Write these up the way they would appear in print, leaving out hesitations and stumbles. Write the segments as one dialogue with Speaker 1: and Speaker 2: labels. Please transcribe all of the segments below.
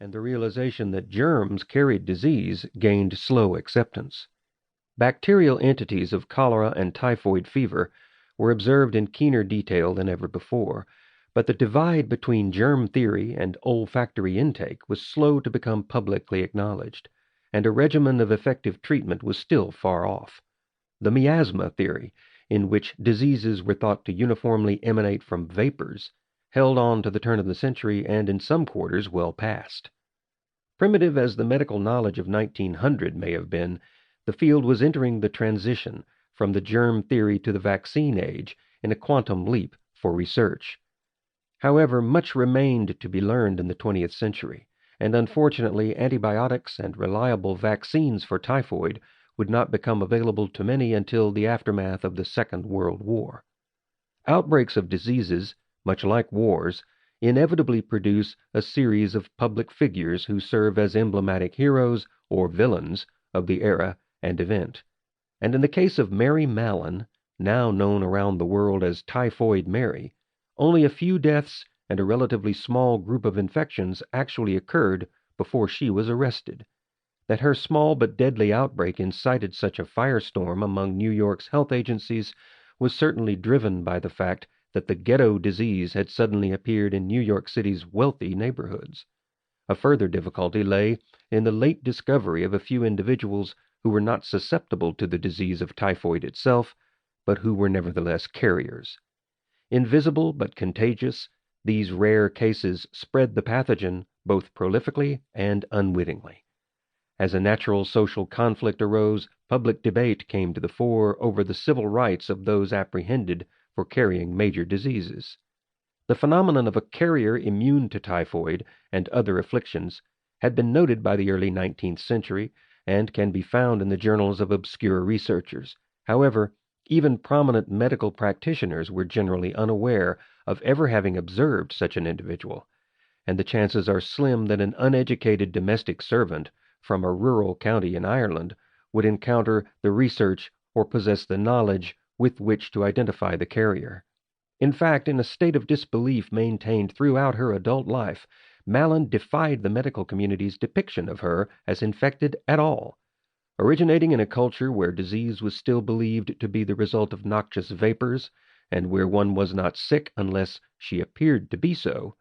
Speaker 1: and the realization that germs carried disease gained slow acceptance. Bacterial entities of cholera and typhoid fever were observed in keener detail than ever before, but the divide between germ theory and olfactory intake was slow to become publicly acknowledged, and a regimen of effective treatment was still far off. The miasma theory, in which diseases were thought to uniformly emanate from vapors, held on to the turn of the century and in some quarters well past. Primitive as the medical knowledge of 1900 may have been, the field was entering the transition from the germ theory to the vaccine age in a quantum leap for research. However, much remained to be learned in the 20th century, and unfortunately antibiotics and reliable vaccines for typhoid would not become available to many until the aftermath of the Second World War. Outbreaks of diseases, much like wars, inevitably produce a series of public figures who serve as emblematic heroes or villains of the era and event. And in the case of Mary Mallon, now known around the world as Typhoid Mary, only a few deaths and a relatively small group of infections actually occurred before she was arrested. That her small but deadly outbreak incited such a firestorm among New York's health agencies was certainly driven by the fact that the ghetto disease had suddenly appeared in New York City's wealthy neighborhoods. A further difficulty lay in the late discovery of a few individuals who were not susceptible to the disease of typhoid itself, but who were nevertheless carriers. Invisible but contagious, these rare cases spread the pathogen both prolifically and unwittingly. As a natural social conflict arose, public debate came to the fore over the civil rights of those apprehended for carrying major diseases. The phenomenon of a carrier immune to typhoid and other afflictions had been noted by the early 19th century and can be found in the journals of obscure researchers. However, even prominent medical practitioners were generally unaware of ever having observed such an individual, and the chances are slim that an uneducated domestic servant from a rural county in Ireland would encounter the research or possess the knowledge with which to identify the carrier. In fact, in a state of disbelief maintained throughout her adult life, Mallon defied the medical community's depiction of her as infected at all. Originating in a culture where disease was still believed to be the result of noxious vapors, and where one was not sick unless she appeared to be so,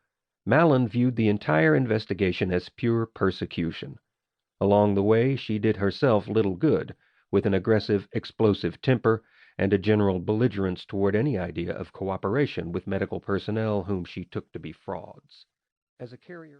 Speaker 1: Mallon viewed the entire investigation as pure persecution. Along the way, she did herself little good, with an aggressive, explosive temper and a general belligerence toward any idea of cooperation with medical personnel whom she took to be frauds. As a carrier